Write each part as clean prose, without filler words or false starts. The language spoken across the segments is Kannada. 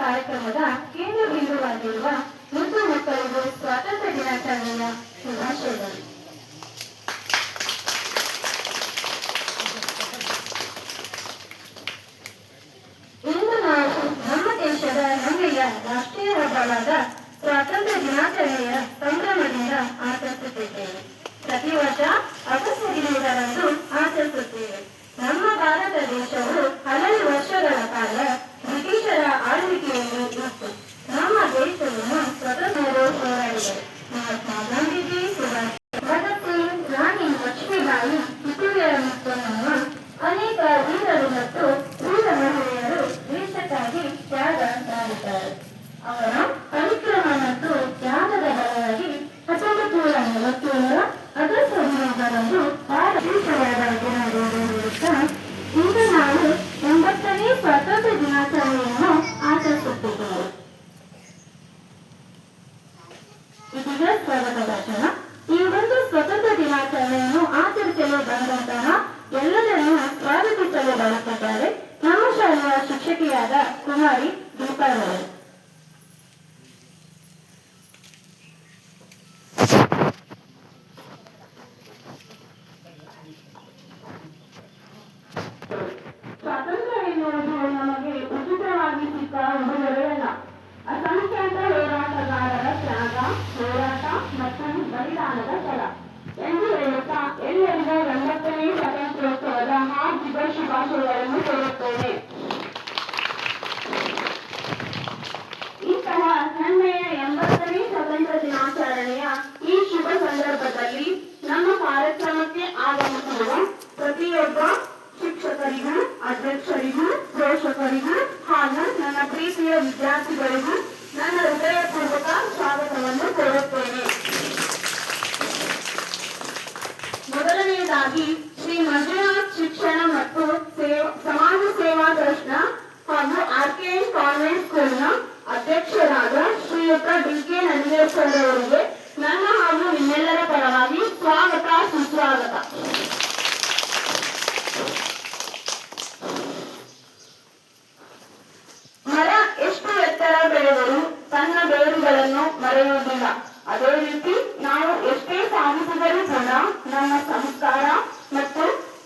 ಕಾರ್ಯಕ್ರಮದ ಕೇಂದ್ರ ಬಿಂದುವಾಗಿರುವ ಮುದ್ದು ಮಕ್ಕಳಿಗೂ ಸ್ವಾತಂತ್ರ್ಯ ದಿನಾಚರಣೆಯ ಶುಭಾಶಯಗಳು. ಇಂದು ನಾವು ನಮ್ಮ ದೇಶದ ಹೆಮ್ಮೆಯ ರಾಷ್ಟ್ರೀಯ ಹಬ್ಬವಾದ ಸ್ವಾತಂತ್ರ್ಯ ದಿನಾಚರಣೆಯ ಸಂಭ್ರಮದಿಂದ ಆಚರಿಸುತ್ತಿದ್ದೇವೆ. ಪ್ರತಿ ವರ್ಷ ಆಗಸ್ಟ್ 15ರಂದು ಆಚರಿಸುತ್ತೇವೆ. ನಮ್ಮ ಭಾರತ ದೇಶವು ಹಲವು ವರ್ಷಗಳ ಕಾಲ ಬ್ರಿಟಿಷರ ಆಳ್ವಿಕೆಯಲ್ಲಿ ಇತ್ತು. ನಮ್ಮ ದೇಶವನ್ನು ಸ್ವತಂತ್ರರು ಹೋರಾಡಿದರು. ಮಹಾತ್ಮ ಗಾಂಧೀಜಿ, ಸುಭಾಷ್ ಭಗತ್ ಸಿಂಗ್, ರಾಣಿ ಲಕ್ಷ್ಮೀಬಾಯಿ, ಕಿತ್ತೂರಿನ ಮುತ್ತಮ್ಮ, ಅನೇಕ ವೀರರು ಮತ್ತು ವೀರ ಮಹಿಳೆಯರು ದೇಶಕ್ಕಾಗಿ ತ್ಯಾಗ ಮಾಡಿದ್ದಾರೆ. ಅವರ ಪರಿಶ್ರಮ ಮತ್ತು ತ್ಯಾಗದ ಫಲವಾಗಿ 1947 ಆಗಸ್ಟ್ 15ರಂದು ಭಾರತೀಯವಾದ ದಿನವೆಂದು ಇಂದು ನಾವು 80ನೇ ಸ್ವಾತಂತ್ರ್ಯ ದಿನಾಚರಣೆಯನ್ನು ಆಚರಿಸುತ್ತಿದ್ದೇವೆ. ಇದೀಗ ಸ್ವಾಗತ ಭಾಷಣ. ಈ ಒಂದು ಸ್ವತಂತ್ರ ದಿನಾಚರಣೆಯನ್ನು ಆಚರಿಸಲು ಬಂದಂತಹ ಎಲ್ಲರನ್ನೂ ಸ್ವಾಗತಿಸಲು ಬರುತ್ತಿದ್ದಾರೆ ನಮ್ಮ ಶಾಲೆಯ ಶಿಕ್ಷಕಿಯಾದ ಕುಮಾರಿ ದೀಪಾರವರು. ಸ್ವಾತಂತ್ರ್ಯ ಎನ್ನುವುದು ನಮಗೆ ಉಚಿತವಾಗಿ ಸಿಕ್ಕ ಉಡುಗೊರೆಯಲ್ಲ. ಅಸಂಖ್ಯಾತ ಹೋರಾಟಗಾರರ ತ್ಯಾಗ, ಹೋರಾಟ ಮತ್ತು ಬಲಿದಾನದ ಫಲ ಎಂದು ಹೇಳುತ್ತಾ ಎಲ್ಲರಿಗೂ 80ನೇ ಸ್ವಾತಂತ್ರ್ಯೋತ್ಸವದ ಹಾರ್ದಿಕ ಶುಭಾಶಯಗಳನ್ನು ಕೋರುತ್ತೇನೆ. ಇಂತಹ ಹೆಮ್ಮೆಯ 80ನೇ ಸ್ವಾತಂತ್ರ್ಯ ದಿನಾಚರಣೆಯ ಈ ಶುಭ ಸಂದರ್ಭದಲ್ಲಿ ನಮ್ಮ ಕಾರ್ಯಕ್ರಮಕ್ಕೆ ಆಗಮಿಸಿರುವ ಪ್ರತಿಯೊಬ್ಬ ಶಿಕ್ಷಕರಿಗೂ, ಅಧ್ಯಕ್ಷರಿಗೂ, ಪೋಷಕರಿಗೂ ಹಾಗೂ ನನ್ನ ಪ್ರೀತಿಯ ವಿದ್ಯಾರ್ಥಿಗಳಿಗೂ ನನ್ನ ಹೃದಯಪೂರ್ವಕ ಸ್ವಾಗತವನ್ನು ಕೋರುತ್ತೇನೆ. ಮೊದಲನೆಯದಾಗಿ ಶ್ರೀ ಮಂಜುನಾಥ್ ಶಿಕ್ಷಣ ಮತ್ತು ಸಮಾಜ ಸೇವಾ ಟ್ರಸ್ಟ್ನ ಹಾಗೂ RKN ಕಾನ್ವೆಂಟ್ ಸ್ಕೂಲ್ನ ಅಧ್ಯಕ್ಷರಾದ ಶ್ರೀಯುತ DK ನಂಜೇಶ್ವರ ಅವರಿಗೆ ನನ್ನ ಹಾಗೂ ನಿಮ್ಮೆಲ್ಲರ ಪರವಾಗಿ ಸ್ವಾಗತ, ಸುಸ್ವಾಗತ. ಮರ ಎಷ್ಟು ಎತ್ತರ ಬೆಳೆದರೂ ತನ್ನ ಬೇರುಗಳನ್ನು ಮರೆಯುವುದಿಲ್ಲ. ಅದೇ ರೀತಿ ನಾವು ಎಷ್ಟೇ ಸಾಧಿಸಿದರೂ ಕೂಡ ನಮ್ಮ ಸಂಸ್ಕಾರ ಮತ್ತು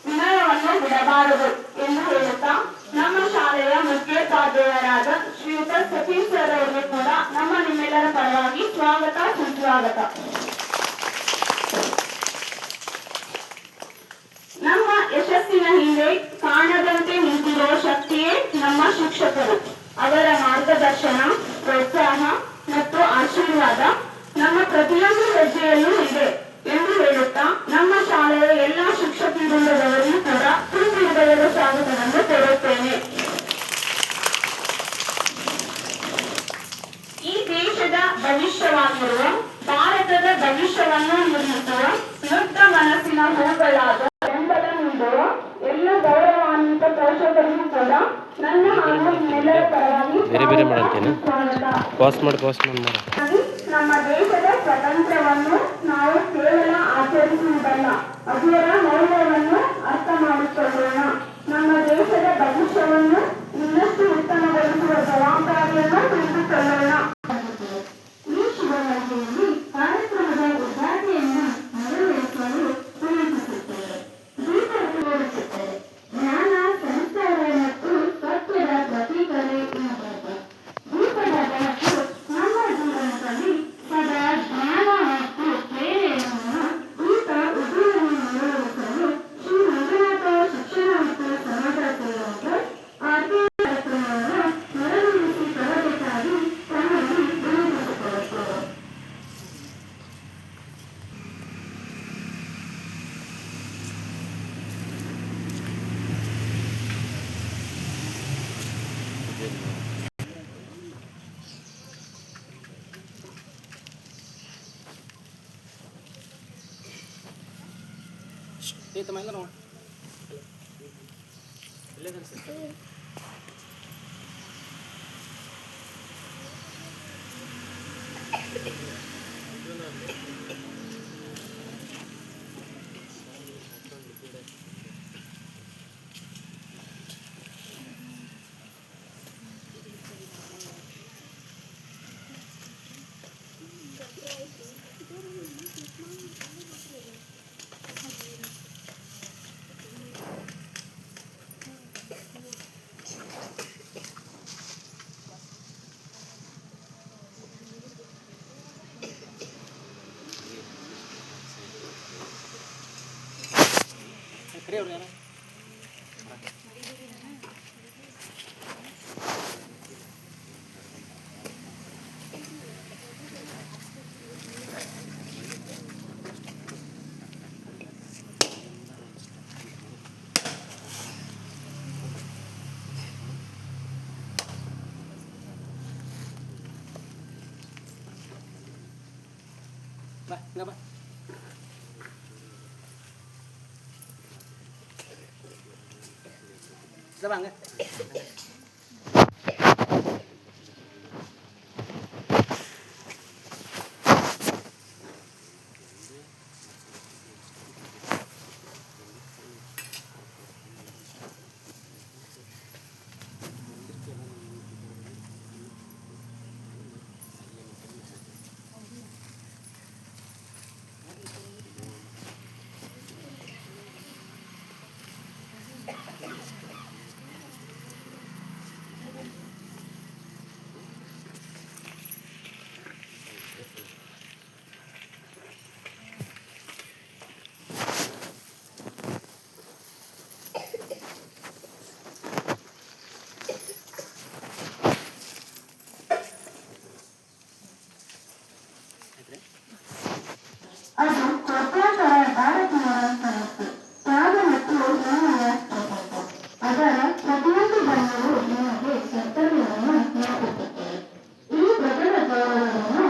ವಿನಯವನ್ನು ಬಿಡಬಾರದು ಎಂದು ಹೇಳುತ್ತಾ ನಮ್ಮ ಶಾಲೆಯ ಮುಖ್ಯೋಪಾಧ್ಯಾಯರಾದ ಶ್ರೀಯುತ ಸತೀಶ್ ಸರ್ ಅವರಿಗೆ ಕೂಡ ನಮ್ಮ ನಿಮ್ಮೆಲ್ಲರ ಪರವಾಗಿ ಸ್ವಾಗತ, ಸುಸ್ವಾಗತ. ನಮ್ಮ ಯಶಸ್ಸಿನ ಹಿಂದೆ ಕಾಣದಂತೆ ನಿಂತಿರುವ ಶಕ್ತಿಯೇ ನಮ್ಮ ಶಿಕ್ಷಕರು. ಅವರ ಮಾರ್ಗದರ್ಶನ, ಪ್ರೋತ್ಸಾಹ ಮತ್ತು ಆಶೀರ್ವಾದ ನಮ್ಮ ಪ್ರತಿಯೊಂದು ಹೆಜ್ಜೆಯಲ್ಲೂ ಇದೆ ಎಂದು ಹೇಳುತ್ತಾ ನಮ್ಮ ಶಾಲೆಯ ಎಲ್ಲಾ ಶಿಕ್ಷಕಿ ವೃಂದದವರಿಗೂ ಕೂಡ ತುಂಬು ಹೃದಯದ ಸ್ವಾಗತವನ್ನು ಕೋರುತ್ತೇನೆ. ಈ ದೇಶದ ಭವಿಷ್ಯವಾಗಿರುವ ಭಾರತದ ಭವಿಷ್ಯವನ್ನು ನಿರ್ಮಿಸುವ ಮುಕ್ತ ಮನಸ್ಸಿನ ಹೂಗಳಾದ ಬೆಂಬಲ ನೀಡುವ ಎಲ್ಲ ಗೌರವಾನ್ವಿತ ಪೋಷಕರಿಗೂ ಕೂಡ ನನ್ನ ಹಾಗೂ ನಿಮ್ಮೆಲ್ಲರ ಪರವಾಗಿ ನಮ್ಮ ದೇಶದ ಸ್ವಾತಂತ್ರ್ಯವನ್ನು ನಾವು ಕೇವಲ ಆಚರಿಸುವುದಲ್ಲ, ಅದರ ಮೌಲ್ಯವನ್ನು ಅರ್ಥ ಮಾಡಿಕೊಳ್ಳೋಣ. ನಮ್ಮ ದೇಶದ ಭವಿಷ್ಯವನ್ನು ಇನ್ನಷ್ಟು ಉತ್ತಮಗೊಳಿಸುವ ಜವಾಬ್ದಾರಿಯನ್ನು ತಿಳಿದುಕೊಳ್ಳೋಣ. ಈ ಶುಭ ವೇಳೆಯಲ್ಲಿ ಕಾರ್ಯಕ್ರಮದ ಉದ್ಘಾಟನೆಯನ್ನು ನೆರವೇರಿಸಲು ವಿನಂತಿಸುತ್ತೇವೆ. ದೀಪಗಳು ತೋರಿಸುತ್ತದೆ. ಜ್ಞಾನ, ಸಂಸ್ಕಾರ ಮತ್ತು ಸತ್ಯದ ಪ್ರತೀಕವೇ ಈ ದೀಪ. ದೀಪದ ಬೆಳಕು ನಮ್ಮ ಜೀವನದಲ್ಲಿ ಸದಾ ಜ್ಞಾನ ಮತ್ತು ಪ್ರೇರಣೆಯನ್ನು ದೀಪ ಉದ್ಯೋಗವನ್ನು ನೆರವೇರಿಸಲು ಶ್ರೀ ಮಂಜುನಾಥ ಶಿಕ್ಷಣ ಮತ್ತು ಸಮಾಜ ಸೇವೆಗೆ RKN ಕಾರ್ಯಕ್ರಮವನ್ನು ನೆರವೇರಿಸಿ ತರಬೇಕಾಗಿ ತಮ್ಮಲ್ಲಿ ವಿನಂತಿಸಿಕೊಳ್ಳುತ್ತೇವೆ. Ba, enggak, Pak. Sudah, Bang, enggak? ಅದು ಕೋಟ್ಯಾಂತರ ಭಾರತೀಯರ ಕನಸು. ತ್ಯಾಗ ಮತ್ತು ಹೆಮ್ಮೆಯ ಪ್ರತೀಕ. ಅದರ ಪ್ರತಿಯೊಂದು ಬಣ್ಣವು ನಿಮಗೆ ಕರ್ತವ್ಯವನ್ನು ನೆನಪಿಸುತ್ತದೆ. ಈ ಧ್ವಜದ ಗೌರವವನ್ನು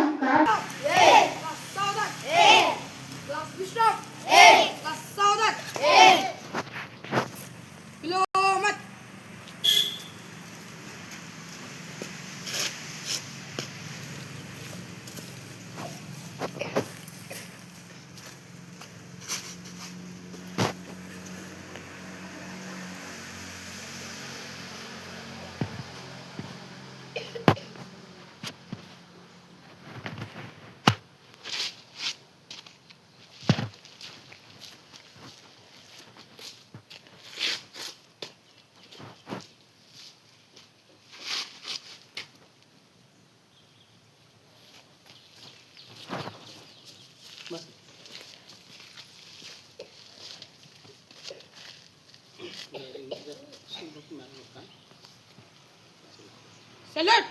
Mas. Salute!